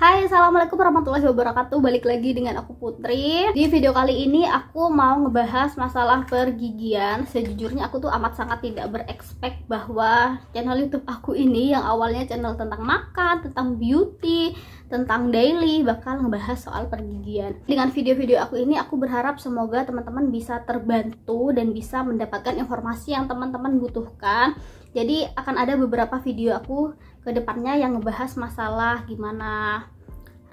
Hai, assalamualaikum warahmatullahi wabarakatuh. Balik lagi dengan aku Putri. Di video kali ini aku mau ngebahas masalah pergigian. Sejujurnya aku tuh amat sangat tidak berekspek bahwa channel YouTube aku ini yang awalnya channel tentang makan, tentang beauty, tentang daily, bakal ngebahas soal pergigian. Dengan video-video aku ini aku berharap semoga teman-teman bisa terbantu dan bisa mendapatkan informasi yang teman-teman butuhkan. Jadi akan ada beberapa video aku ke depannya yang ngebahas masalah gimana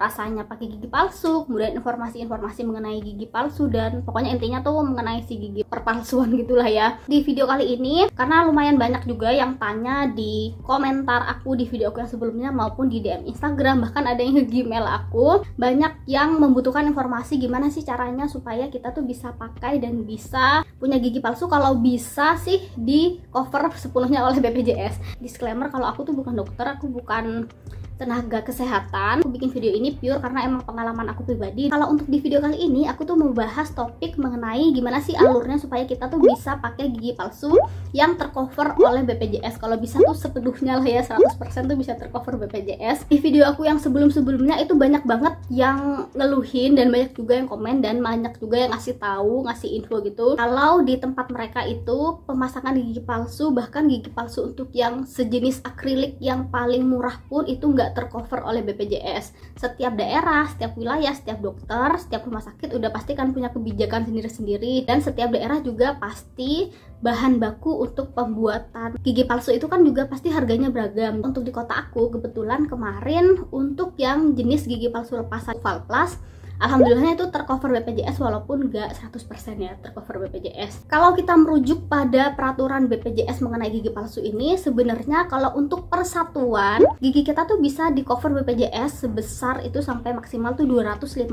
rasanya pakai gigi palsu, kemudian informasi-informasi mengenai gigi palsu, dan pokoknya intinya tuh mengenai si gigi perpalsuan gitulah ya. Di video kali ini karena lumayan banyak juga yang tanya di komentar aku di video aku yang sebelumnya maupun di DM Instagram, bahkan ada yang nge-gmail aku, banyak yang membutuhkan informasi gimana sih caranya supaya kita tuh bisa pakai dan bisa punya gigi palsu, kalau bisa sih di cover sepenuhnya oleh BPJS. Disclaimer, kalau aku tuh bukan dokter, aku bukan tenaga kesehatan. Aku bikin video ini pure karena emang pengalaman aku pribadi. Kalau untuk di video kali ini aku tuh mau bahas topik mengenai gimana sih alurnya supaya kita tuh bisa pakai gigi palsu yang tercover oleh BPJS. Kalau bisa tuh sepenuhnya lah ya, 100% tuh bisa tercover BPJS. Di video aku yang sebelum-sebelumnya itu banyak banget yang ngeluhin dan banyak juga yang komen dan banyak juga yang ngasih tahu, ngasih info gitu. Kalau di tempat mereka itu pemasangan gigi palsu, bahkan gigi palsu untuk yang sejenis akrilik yang paling murah pun itu nggak tercover oleh BPJS. Setiap daerah, setiap wilayah, setiap dokter, setiap rumah sakit udah pasti kan punya kebijakan sendiri-sendiri, dan setiap daerah juga pasti bahan baku untuk pembuatan gigi palsu itu kan juga pasti harganya beragam. Untuk di kota aku kebetulan kemarin untuk yang jenis gigi palsu lepasan Valplus, alhamdulillahnya itu tercover BPJS walaupun nggak 100% ya tercover BPJS. Kalau kita merujuk pada peraturan BPJS mengenai gigi palsu ini, sebenarnya kalau untuk persatuan gigi kita tuh bisa di cover BPJS sebesar itu sampai maksimal tuh 250.000.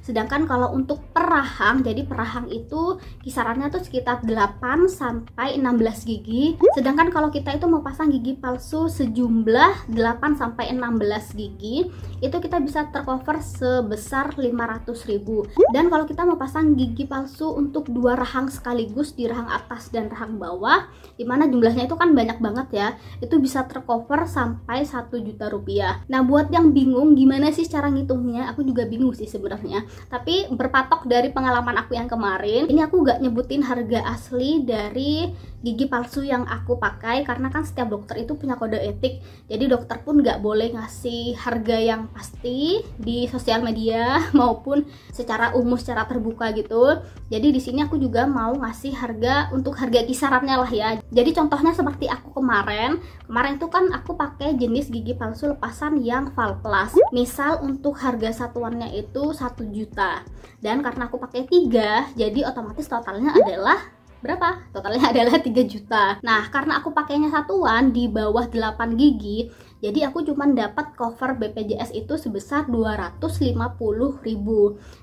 Sedangkan kalau untuk perahang, jadi perahang itu kisarannya tuh sekitar 8 sampai 16 gigi. Sedangkan kalau kita itu mau pasang gigi palsu sejumlah 8 sampai 16 gigi, itu kita bisa tercover sebesar 500.000. Dan kalau kita mau pasang gigi palsu untuk dua rahang sekaligus, di rahang atas dan rahang bawah, dimana jumlahnya itu kan banyak banget ya, itu bisa tercover sampai 1 juta rupiah. Nah, buat yang bingung gimana sih cara ngitungnya, aku juga bingung sih sebenarnya, tapi berpatok dari pengalaman aku yang kemarin, ini aku gak nyebutin harga asli dari gigi palsu yang aku pakai karena kan setiap dokter itu punya kode etik, jadi dokter pun nggak boleh ngasih harga yang pasti di sosial media maupun secara umum, secara terbuka gitu. Jadi di sini aku juga mau ngasih harga untuk harga kisarannya lah ya. Jadi contohnya seperti aku kemarin itu kan aku pakai jenis gigi palsu lepasan yang Valplus. Misal untuk harga satuannya itu 1 juta, dan karena aku pakai 3, jadi otomatis totalnya adalah berapa? Totalnya adalah 3 juta. Nah, karena aku pakainya satuan di bawah 8 gigi, jadi aku cuma dapat cover BPJS itu sebesar 250.000.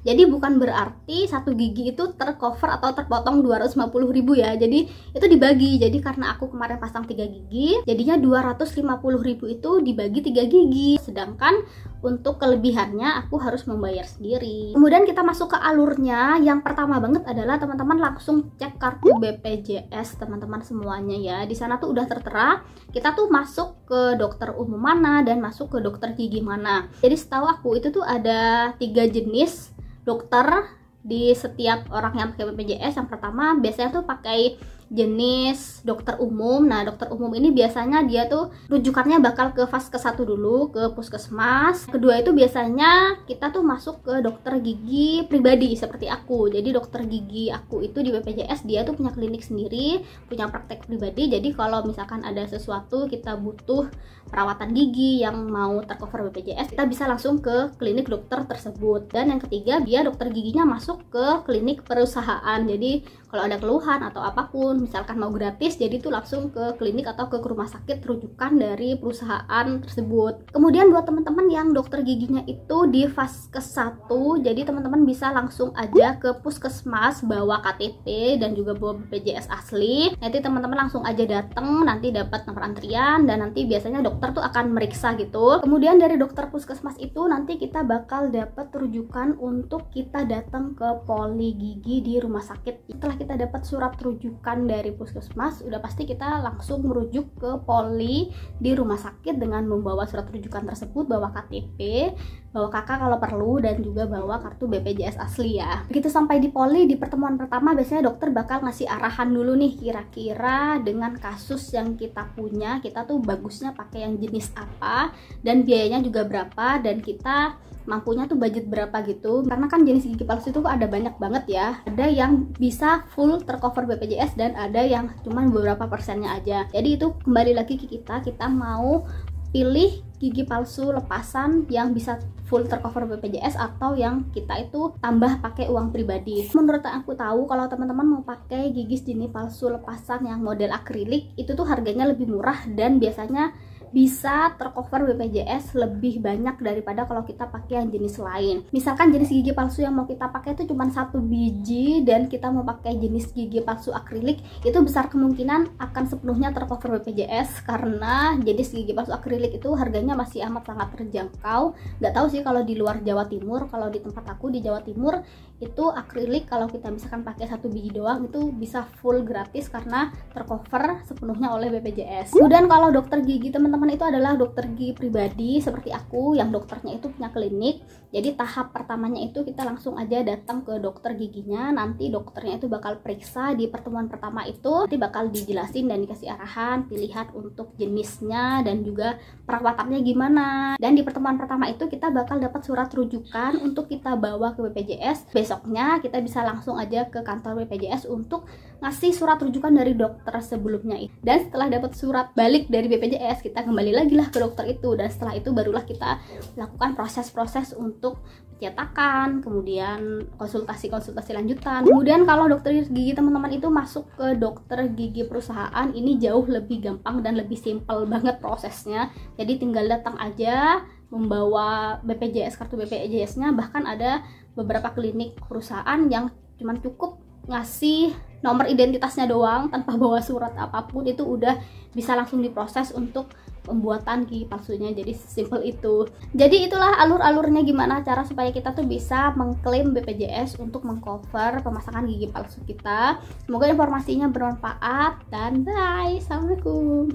Jadi bukan berarti satu gigi itu tercover atau terpotong 250.000 ya. Jadi itu dibagi. Jadi karena aku kemarin pasang 3 gigi, jadinya 250.000 itu dibagi 3 gigi. Sedangkan untuk kelebihannya aku harus membayar sendiri. Kemudian kita masuk ke alurnya. Yang pertama banget adalah teman-teman langsung cek kartu BPJS teman-teman semuanya ya. Di sana tuh udah tertera kita tuh masuk ke dokter umum mana dan masuk ke dokter gigi mana. Jadi setahu aku itu tuh ada 3 jenis dokter di setiap orang yang pakai BPJS. Yang pertama biasanya tuh pakai jenis dokter umum. Nah, dokter umum ini biasanya dia tuh rujukannya bakal ke vaskes 1 dulu, ke puskesmas. Kedua itu biasanya kita tuh masuk ke dokter gigi pribadi seperti aku. Jadi dokter gigi aku itu di BPJS dia tuh punya klinik sendiri, punya praktek pribadi. Jadi kalau misalkan ada sesuatu kita butuh perawatan gigi yang mau tercover BPJS, kita bisa langsung ke klinik dokter tersebut. Dan yang ketiga, dia dokter giginya masuk ke klinik perusahaan. Jadi kalau ada keluhan atau apapun, misalkan mau gratis, jadi tuh langsung ke klinik atau ke rumah sakit rujukan dari perusahaan tersebut. Kemudian buat teman-teman yang dokter giginya itu di vaskes 1, jadi teman-teman bisa langsung aja ke puskesmas bawa KTP dan juga bawa BPJS asli. Nanti teman-teman langsung aja datang, nanti dapat nomor antrian, dan nanti biasanya dokter tuh akan meriksa gitu. Kemudian dari dokter puskesmas itu nanti kita bakal dapat rujukan untuk kita datang ke poli gigi di rumah sakit. Setelah kita dapat surat rujukan dari puskesmas, udah pasti kita langsung merujuk ke poli di rumah sakit dengan membawa surat rujukan tersebut, bawa KTP, bawa KK kalau perlu, dan juga bawa kartu BPJS asli ya. Begitu sampai di poli, di pertemuan pertama biasanya dokter bakal ngasih arahan dulu nih, kira-kira dengan kasus yang kita punya, kita tuh bagusnya pakai yang jenis apa, dan biayanya juga berapa, dan kita mampunya tuh budget berapa gitu. Karena kan jenis gigi palsu itu ada banyak banget ya. Ada yang bisa full tercover BPJS dan ada yang cuman beberapa persennya aja. Jadi itu kembali lagi ke kita mau pilih gigi palsu lepasan yang bisa full tercover BPJS atau yang kita itu tambah pakai uang pribadi. Menurut aku tahu, kalau teman-teman mau pakai gigi jenis palsu lepasan yang model akrilik, itu tuh harganya lebih murah dan biasanya bisa tercover BPJS lebih banyak daripada kalau kita pakai yang jenis lain. Misalkan jenis gigi palsu yang mau kita pakai itu cuma 1 biji dan kita mau pakai jenis gigi palsu akrilik, itu besar kemungkinan akan sepenuhnya tercover BPJS karena jenis gigi palsu akrilik itu harganya masih amat sangat terjangkau. Nggak tahu sih kalau di luar Jawa Timur, kalau di tempat aku di Jawa Timur itu akrilik kalau kita misalkan pakai 1 biji doang itu bisa full gratis karena tercover sepenuhnya oleh BPJS. Kemudian kalau dokter gigi teman-teman itu adalah dokter gigi pribadi seperti aku yang dokternya itu punya klinik. Jadi tahap pertamanya itu kita langsung aja datang ke dokter giginya, nanti dokternya itu bakal periksa di pertemuan pertama itu, nanti bakal dijelasin dan dikasih arahan pilihan untuk jenisnya dan juga perawatannya gimana. Dan di pertemuan pertama itu kita bakal dapat surat rujukan untuk kita bawa ke BPJS. Besoknya kita bisa langsung aja ke kantor BPJS untuk ngasih surat rujukan dari dokter sebelumnya itu. Dan setelah dapat surat balik dari BPJS, kita kembali lagi lah ke dokter itu, dan setelah itu barulah kita lakukan proses-proses untuk pencetakan, kemudian konsultasi lanjutan. Kemudian kalau dokter gigi teman-teman itu masuk ke dokter gigi perusahaan, ini jauh lebih gampang dan lebih simpel banget prosesnya. Jadi tinggal datang aja membawa BPJS, kartu BPJS-nya. Bahkan ada beberapa klinik perusahaan yang cuman cukup ngasih nomor identitasnya doang tanpa bawa surat apapun, itu udah bisa langsung diproses untuk pembuatan gigi palsunya. Jadi simple itu. Jadi itulah alur-alurnya gimana cara supaya kita tuh bisa mengklaim BPJS untuk mengcover pemasangan gigi palsu kita. Semoga informasinya bermanfaat dan bye. Assalamualaikum.